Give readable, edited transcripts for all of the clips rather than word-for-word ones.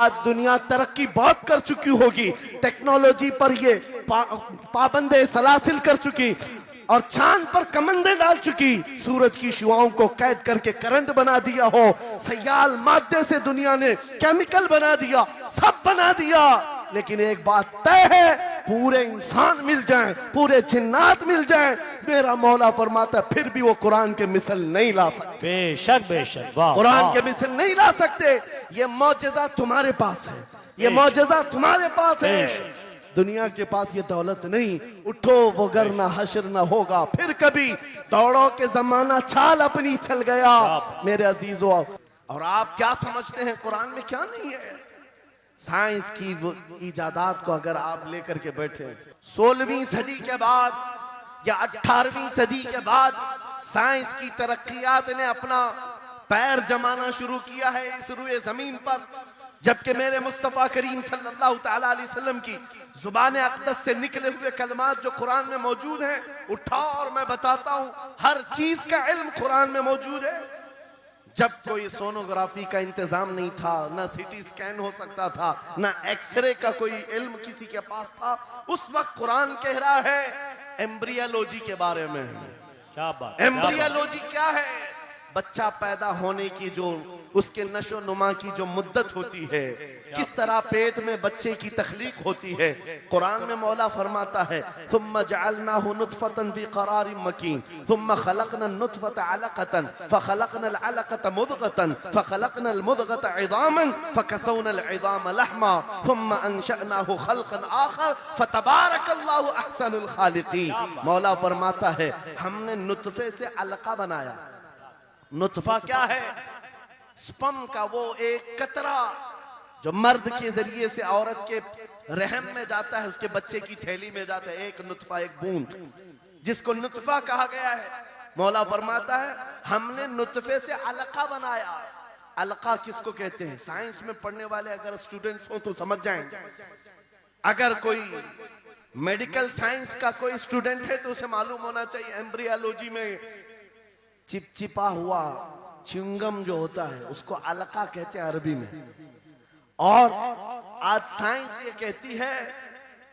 आज दुनिया तरक्की बहुत कर चुकी होगी, टेक्नोलॉजी पर ये पाबंदे सलासिल कर चुकी और चांद पर कमंदे डाल चुकी, सूरज की शुआओं को कैद करके करंट बना दिया हो, सयाल मादे से दुनिया ने केमिकल बना दिया, सब बना दिया। लेकिन एक बात तय है, पूरे इंसान मिल जाएं, पूरे जिन्नात मिल जाएं, मेरा मौला फरमाता है फिर भी वो कुरान के मिसल नहीं ला सकते। बेशक बेशक, वाह, कुरान के मिसल नहीं ला सकते। ये मौजज़ा तुम्हारे पास है, ये मौजज़ा तुम्हारे पास है, दुनिया के पास ये दौलत नहीं। उठो वगरना हश्र ना होगा फिर कभी, दौड़ो के जमाना चाल अपनी चल गया मेरे अजीजों। और आप क्या समझते हैं कुरान में क्या नहीं है? साइंस की वो इजादात को अगर आप लेकर के बैठे 16वीं सदी के बाद या 18वीं सदी के बाद साइंस की तरक्कियात ने अपना पैर जमाना शुरू किया है इस रुए जमीन पर, जबकि मेरे मुस्तफ़ा करीम सल्लल्लाहु तआला अलैहि वसल्लम की जुबान अक़दस से निकले हुए कलमात जो कुरान में मौजूद हैं, उठाओ और मैं बताता हूं, हर चीज का इल्म कुरान में मौजूद है। जब कोई सोनोग्राफी का इंतजाम नहीं था, ना सीटी स्कैन हो सकता था, ना एक्सरे का कोई इल्म किसी के पास था, उस वक्त कुरान कह रहा है एम्ब्रियोलॉजी के बारे में। क्या बात, एम्ब्रियोलॉजी क्या है? बच्चा पैदा होने की जो उसके नशो नुमा की जो मुद्दत होती है, किस तरह पेट में बच्चे की तख्लीक होती है, कुरान में मौला फरमाता है थुम्मा जअलनाहु नुतफतन फी क़रारिन मकीन थुम्मा खलक़ना नुतफत अलक़तन फ़खलक़ना अलक़त मुदग़तन फ़खलक़ना मुदग़त इज़ामन फ़कसौना इज़ाम लहमा थुम्मा अंशअनाहु खल्क़न आख़र फ़तबारकल्लाहु अहसनुल ख़ालिक़ीन। मौला फरमाता है हमने नुतफे से अलक़ा बनाया। नुतफा क्या है? स्पर्म का वो एक कतरा जो मर्द के जरिए से औरत के रहम में जाता है, उसके बच्चे की थैली में जाता है, एक नुतफा, एक बूंद, जिसको नुतफा कहा गया है। मौला फरमाता है हमने नुतफे से अलका बनाया। अलका किसको कहते हैं? साइंस में पढ़ने वाले अगर स्टूडेंट्स हो तो समझ जाएंगे। अगर कोई मेडिकल साइंस का कोई स्टूडेंट है तो उसे मालूम होना चाहिए एम्ब्रियोलॉजी में चिपचिपा हुआ च्युइंगम जो होता है उसको अलका कहते हैं अरबी में। और आज साइंस ये कहती है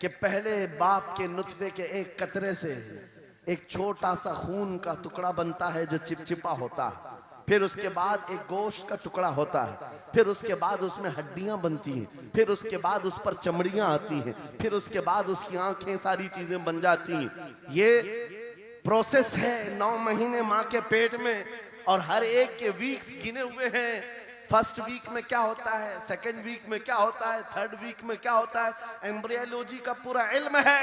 कि पहले बाप के नुतफे के एक कतरे से एक छोटा सा खून का टुकड़ा बनता है जो चिपचिपा होता है, फिर उसके बाद एक गोश्त का टुकड़ा होता है, फिर उसके बाद उसमें हड्डियां बनती हैं, फिर उसके बाद उस पर चमड़ियां आती हैं, फिर उसके बाद उसकी आंखें, सारी चीजें बन जाती हैं। ये प्रोसेस है 9 महीने माँ के पेट में, और हर एक के वीक्स गिने हुए हैं। फर्स्ट वीक में क्या होता है, सेकंड वीक में क्या होता है, थर्ड वीक में क्या होता है, एम्ब्रियोलॉजी का पूरा इल्म है।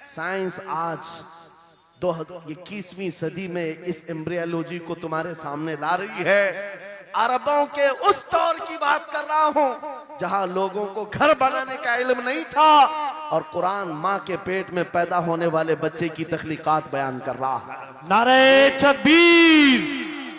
साइंस आज 21वीं सदी में इस एम्ब्रियोलॉजी को तुम्हारे सामने ला रही है। अरबों के उस दौर की बात कर रहा हूं जहां लोगों को घर बनाने का इल्म नहीं था, और कुरान माँ के पेट में पैदा होने वाले बच्चे की तख्लीकात बयान कर रहा है। नारे तकबीर,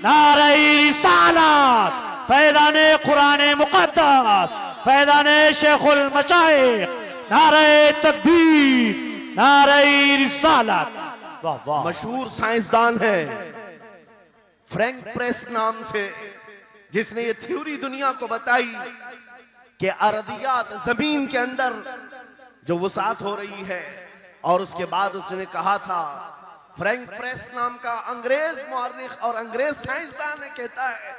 नारे रिसालत, फैज़ाने कुरान मुक़द्दस, फैज़ाने शेखुल मशाइख, नारे तकबीर, नारे रिसालत। वाह वाह। मशहूर साइंसदान है फ्रैंक प्रेस नाम से, जिसने ये थ्योरी दुनिया को बताई कि अर्दियात जमीन के अंदर जो वसात हो रही है, और उसके बाद उसने कहा था, फ्रैंक प्रेस नाम का अंग्रेज मुअर्रिख और अंग्रेज साइंसदान ने कहता है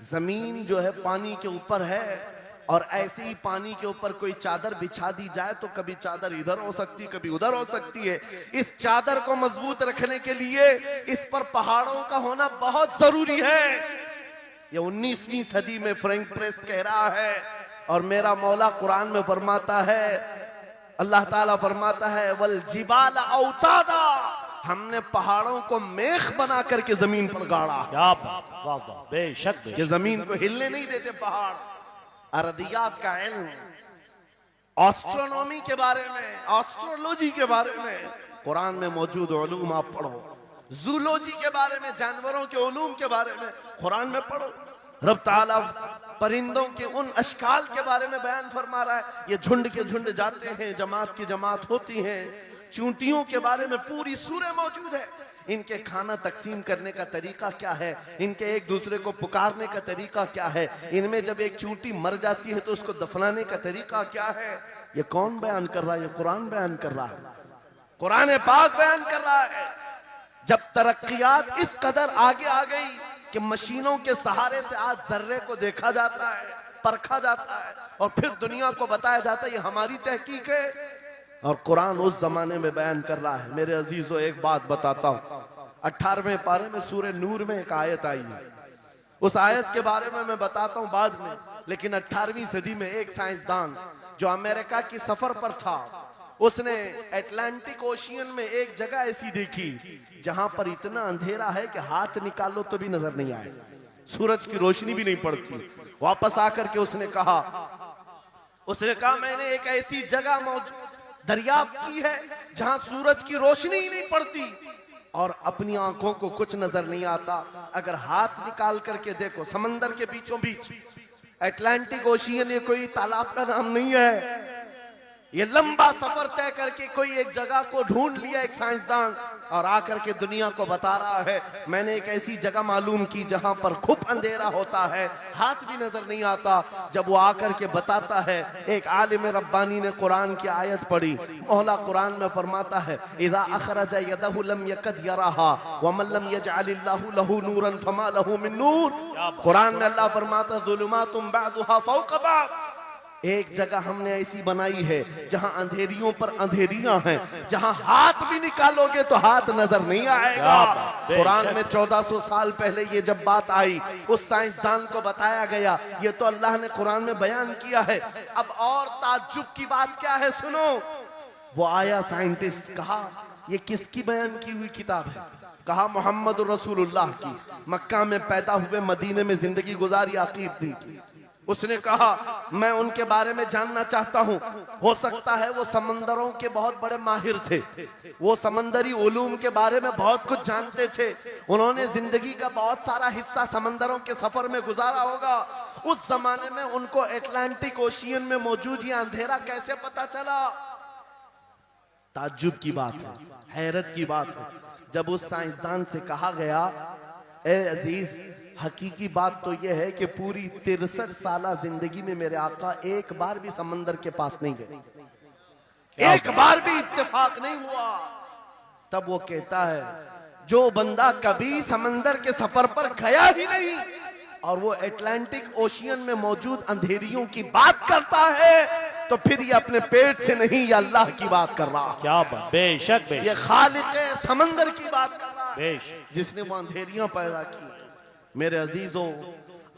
जमीन जो है पानी के ऊपर है, और ऐसे ही पानी के ऊपर कोई चादर बिछा दी जाए तो कभी चादर इधर हो सकती है, कभी उधर हो सकती है। इस चादर को मजबूत रखने के लिए इस पर पहाड़ों का होना बहुत जरूरी है। ये 19वीं सदी में फ्रैंक प्रेस कह रहा है, और मेरा मौला कुरान में फरमाता है, अल्लाह ताला फरमाता है वल जिबाल औतादा, हमने पहाड़ों को मेख बना करके जमीन पर गाड़ा। क्या बात, वाह वाह, बेशक कि जमीन को हिलने नहीं देते पहाड़। अर्दियात का इल्म, एस्ट्रोनॉमी के बारे में, एस्ट्रोलॉजी के बारे में कुरान में मौजूद उलूम आप पढ़ो। जूलॉजी के बारे में, जानवरों के उलूम के बारे में कुरान में पढ़ो। रब ताला परिंदों के उन अशकाल के बारे में बयान फरमा रहा है, ये झुंड के झुंड जाते हैं, जमात की जमात होती हैं। चूंटियों के बारे में पूरी सूरह मौजूद है। इनके खाना तकसीम करने का तरीका क्या है, इनके एक दूसरे को पुकारने का तरीका क्या है, इनमें जब एक चूंटी मर जाती है तो उसको दफनाने का तरीका क्या है। ये कौन बयान कर रहा है? ये कुरान बयान कर रहा है, कुरान पाक बयान कर रहा है। जब तरक्कियात इस कदर आगे आ गई कि मशीनों के सहारे से आज जर्रे को देखा जाता है, परखा जाता है और फिर दुनिया को बताया जाता है ये हमारी तहकीक है, और कुरान उस जमाने में बयान कर रहा है। मेरे अजीजों, एक बात बताता हूं, 18वें पारे में सूरह नूर में एक आयत आई है, उस आयत के बारे में मैं बताता हूं बाद में। लेकिन 18वीं सदी में एक साइंसदान जो अमेरिका की सफर पर था, उसने अटलांटिक ओशियन में एक जगह ऐसी देखी जहां पर इतना अंधेरा है कि हाथ निकालो तो भी नजर नहीं आए, सूरज की रोशनी भी नहीं पड़ती। वापस आकर के उसने कहा मैंने एक ऐसी जगह दरियाफ्त की है जहां सूरज की रोशनी ही नहीं पड़ती और अपनी आंखों को कुछ नजर नहीं आता। अगर हाथ निकाल करके देखो, समंदर के बीचों बीच अटलांटिक ओशियन, ये कोई तालाब का नाम नहीं है। ये लंबा सफर तय करके कोई एक जगह को ढूंढ लिया एक साइंसदान और आकर के दुनिया को बता रहा है मैंने एक ऐसी जगह मालूम की जहां पर खूब अंधेरा होता है, हाथ भी नजर नहीं आता। जब वो आकर के बताता है, एक आलिम रब्बानी ने कुरान की आयत पढ़ी, मौला कुरान में फरमाता है इज़ा अखरज यदहु लम यकद यराहा व मन लम यजअलिल्लाहु लहू नूरन फमा लहू मिन नूर। कुरान में अल्लाह फरमाता है ज़ुलुमातुम बअदुहा फौक़ बअद, एक जगह हमने ऐसी बनाई है जहां अंधेरियों पर अंधेरियां हैं, जहां हाथ भी निकालोगे तो हाथ नजर नहीं आएगा। कुरान में 1400 साल पहले ये जब बात आई, उस साइंसदान को बताया गया, ये तो अल्लाह ने कुरान में बयान किया है। अब और ताज्जुब की बात क्या है, सुनो। वो आया साइंटिस्ट, कहा ये किसकी बयान की हुई किताब है? कहा मोहम्मद रसूलुल्लाह की, मक्का में पैदा हुए, मदीने में जिंदगी गुजारी, आकीब दिन की। उसने कहा मैं उनके बारे में जानना चाहता हूं, हो सकता है वो समंदरों के बहुत बड़े माहिर थे, वो समंदरी उलूम के बारे में बहुत कुछ जानते थे, उन्होंने जिंदगी का बहुत सारा हिस्सा समंदरों के सफर में गुजारा होगा। उस जमाने में उनको अटलांटिक ओशियन में मौजूद ये अंधेरा कैसे पता चला? ताज्जुब की बात है, हैरत की बात है। जब उस साइंसदान से कहा गया ए अजीज, हकीकी बात तो यह है कि पूरी 63 साला जिंदगी में मेरे आका एक बार भी समंदर के पास नहीं गए, एक बार भी इत्तेफाक नहीं हुआ। तब वो कहता है जो बंदा कभी समंदर के सफर पर गया ही नहीं और वो अटलांटिक ओशियन में मौजूद अंधेरियों की बात करता है तो फिर ये अपने पेट से नहीं, ये अल्लाह की बात कर रहा है। क्या बात, बेशक ये खालिक समंदर की बात कर रहा है, बेशक, जिसने वो अंधेरियां पैदा की। मेरे अजीजों,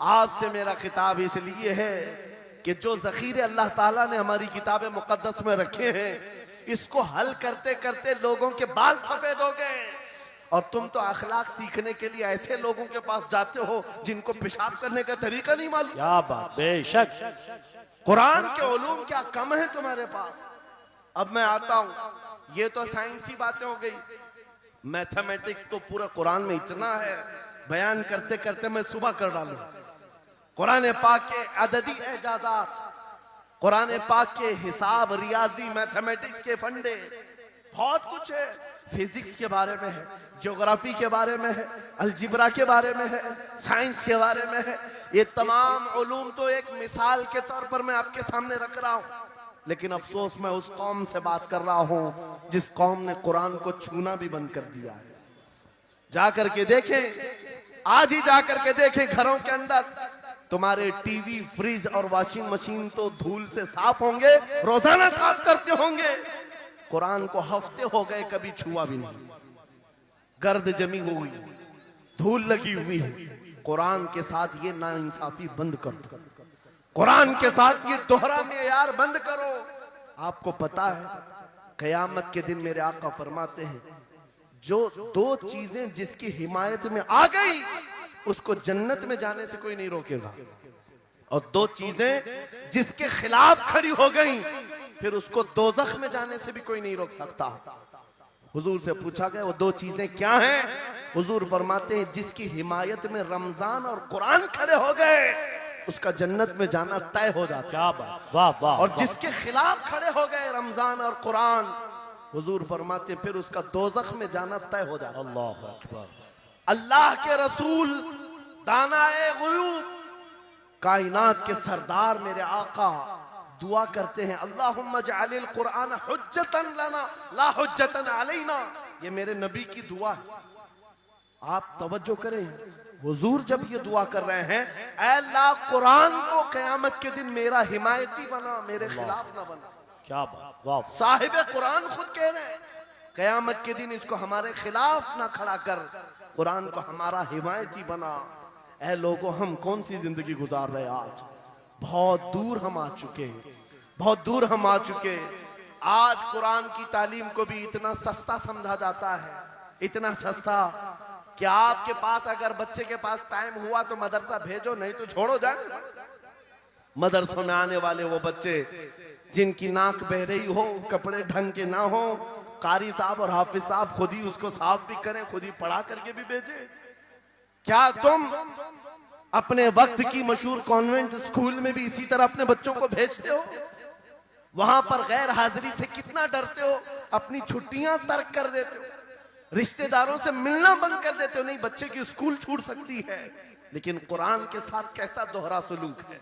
आपसे मेरा खिताब इसलिए है कि जो जखीरे अल्लाह ताला ने हमारी किताब मुकद्दस में रखे हैं, इसको हल करते करते लोगों के बाल सफेद हो गए और तुम तो अखलाक सीखने के लिए ऐसे लोगों के पास जाते हो जिनको पेशाब करने का तरीका नहीं मालूम। क्या बात, बेशक। कुरान के उलूम क्या कम है तुम्हारे पास? अब मैं आता हूं, ये तो साइंसी बातें हो गई, मैथमेटिक्स तो पूरा कुरान में इतना है, बयान करते करते मैं सुबह कर डालूं। कुरान पाक के अददी एजाजात, कुरान पाक के हिसाब, रियाजी, मैथमेटिक्स के फंडे, बहुत कुछ है। फिजिक्स के बारे में है, ज्योग्राफी के बारे में है, अलजिब्रा के बारे में है, साइंस के बारे में है। ये तमाम उलूम तो एक मिसाल के तौर पर मैं आपके सामने रख रहा हूं, लेकिन अफसोस मैं उस कौम से बात कर रहा हूं जिस कौम ने कुरान को छूना भी बंद कर दिया है। जाकर के देखें, आज ही जाकर के देखें, घरों के अंदर तुम्हारे टीवी, फ्रिज और वॉशिंग मशीन तो धूल से साफ होंगे, रोजाना साफ करते होंगे, कुरान को हफ्ते हो गए कभी छुआ भी नहीं, गर्द जमी हुई, धूल लगी हुई है। कुरान के साथ ये नाइंसाफी बंद कर दो, कुरान के साथ ये दोहरा मेयार बंद करो। आपको पता है कयामत के दिन मेरे आका फरमाते हैं जो दो चीजें जिसकी हिमायत में आ गई उसको जन्नत में जाने से कोई नहीं रोकेगा, और दो चीजें जिसके खिलाफ खड़ी हो गई फिर उसको दोज़ख में जाने से भी कोई नहीं रोक सकता। हुजूर से पूछा गया वो दो चीजें क्या हैं? हुजूर फरमाते हैं जिसकी हिमायत में रमजान और कुरान खड़े हो गए उसका जन्नत में जाना तय हो जाता। क्या बात, वाह वाह। और जिसके खिलाफ खड़े हो गए रमजान और कुरान, हुजूर फरमाते फिर उसका दोज़ख में जाना तय हो जाता। अल्लाह अकबर। अल्लाह के रसूल दानाए गुयूब कायनात के सरदार मेरे आका दुआ करते हैं, अल्लाहुम्मा जअलिल कुरान हुज्जतन लना ला हुज्जतन अलैना। ये मेरे नबी की दुआ है। आप तवज्जो करें, हुजूर जब ये दुआ कर रहे हैं, ऐ अल्लाह कुरान को क़यामत के दिन मेरा हिमायती बना, मेरे खिलाफ ना बना। क्या बात, वाह। साहिब कुरान खुद कह रहे हैं, क़यामत के दिन इसको हमारे खिलाफ ना खड़ा कर, कुरान को हमारा हिमायती बना। ऐ लोगों, हम कौन सी जिंदगी गुजार रहे हैं आज? बहुत दूर हम आ चुके हैं, बहुत दूर हम आ चुके हैं। आज कुरान की तालीम को भी इतना सस्ता समझा जाता है, इतना सस्ता कि आपके पास अगर बच्चे के पास टाइम हुआ तो मदरसा भेजो, नहीं तो छोड़ो जाने दो। मदरसों में आने वाले वो बच्चे जिनकी नाक बह रही हो, कपड़े ढंग के ना हो, कारी साहब और हाफिज साहब खुद ही उसको साफ भी करें, खुद ही पढ़ा करके भी भेजे। क्या तुम अपने वक्त की मशहूर कॉन्वेंट स्कूल में भी इसी तरह अपने बच्चों को भेजते हो? वहां पर गैर हाजिरी से कितना डरते हो, अपनी छुट्टियां तर्क कर देते हो, रिश्तेदारों से मिलना बंद कर देते हो। नहीं, बच्चे की स्कूल छूट सकती है, लेकिन कुरान के साथ कैसा दोहरा सलूक है,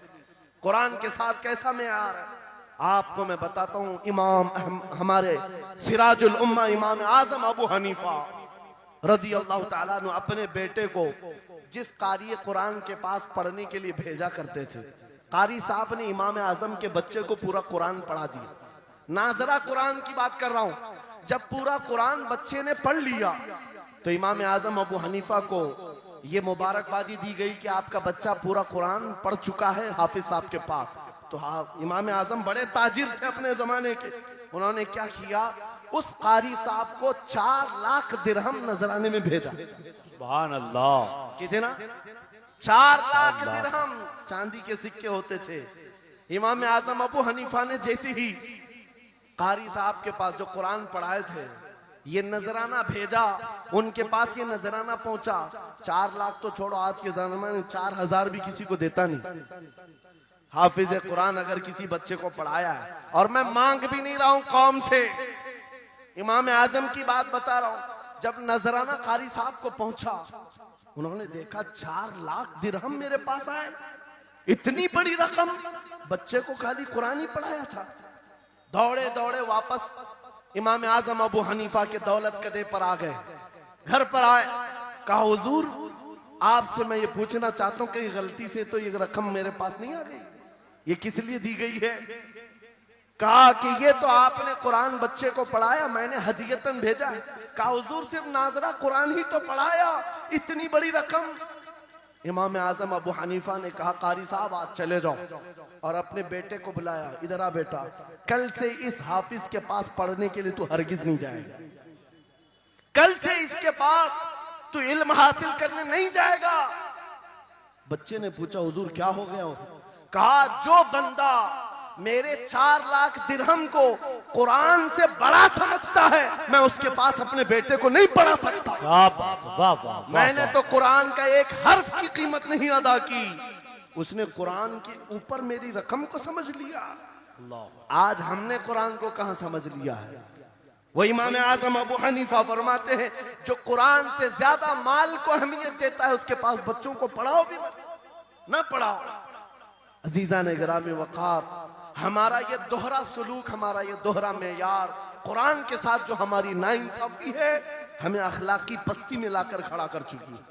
कुरान के साथ कैसा मेयार है, आपको मैं बताता हूं। इमाम हमारे सिराजुल उम्मा इमाम आजम अबू हनीफा रज़ी अल्लाह ताला अन्हु अपने बेटे को जिस कारी कुरान के पास पढ़ने के लिए भेजा करते थे, कारी साहब ने इमाम आजम के बच्चे को पूरा कुरान पढ़ा दिया। नाजरा कुरान की बात कर रहा हूं। जब पूरा कुरान बच्चे ने पढ़ लिया तो इमाम आजम अबू हनीफा को ये मुबारकबादी दी गई कि आपका बच्चा पूरा कुरान पढ़ चुका है हाफिज साहब के पास। तो हाँ, इमाम आजम बड़े ताजिर थे अपने जमाने के। उन्होंने क्या किया, उस कारी साहब को 4 लाख दिरहम नजराने में भेजा। सुभान अल्लाह। कितना? 4 लाख दिरहम चांदी के सिक्के होते थे। इमाम आजम अबू हनीफा ने जैसे ही कारी साहब के पास जो कुरान पढ़ाए थे ये नजराना भेजा, उनके पास ये नजराना पहुंचा। 4 लाख तो छोड़ो, आज के जमाने में 4000 भी किसी को देता नहीं। हाफिज कुरान अगर किसी बच्चे को पढ़ाया है, और मैं मांग भी नहीं रहा हूं कौम से, इमाम आजम की बात बता रहा हूं। जब नजराना कारी साहब को पहुंचा, उन्होंने देखा 4 लाख दिरहम मेरे पास आए, इतनी बड़ी रकम, बच्चे को खाली कुरान ही पढ़ाया था। दौड़े दौड़े वापस इमाम आजम अबू हनीफा के दौलत कदे पर आ गए। घर पर आए, कहा हुजूर आपसे मैं ये पूछना चाहता हूं कि गलती से तो ये रकम मेरे पास नहीं आ गई, ये किस लिए दी गई है? कहा कि ये तो आपने कुरान बच्चे को पढ़ाया, मैंने हदियतन भेजा है। कहा हुजूर सिर्फ नाजरा कुरान ही तो पढ़ाया, इतनी बड़ी रकम? इमाम आजम अबू हनीफा ने कहा कारी साहब आज चले जाओ, और अपने बेटे को बुलाया, इधर आ बेटा, कल से इस हाफिज के पास पढ़ने के लिए तू हरगिज नहीं जाएगा, कल से इसके पास तू इल्म हासिल करने नहीं जाएगा। बच्चे ने पूछा हुजूर क्या हो गया? कहा जो बंदा मेरे 4 लाख दिरहम को कुरान से बड़ा समझता है, मैं उसके पास अपने बेटे को नहीं पढ़ा सकता। वाह, मैंने तो कुरान का एक हर्फ की कीमत नहीं अदा की, उसने कुरान के ऊपर मेरी रकम को समझ लिया। आज हमने कुरान को कहां समझ लिया है? वो इमाम आजम अबू हनीफा फरमाते हैं जो कुरान से ज्यादा माल को अहमियत देता है उसके पास बच्चों को पढ़ाओ भी मत, ना पढ़ाओ। अजीजा ने गिरामी वक़ार, हमारा ये दोहरा सलूक, हमारा ये दोहरा मेयार, कुरान के साथ जो हमारी नाइंसाफी है, हमें अखलाकी पस्ती में लाकर खड़ा कर चुकी है।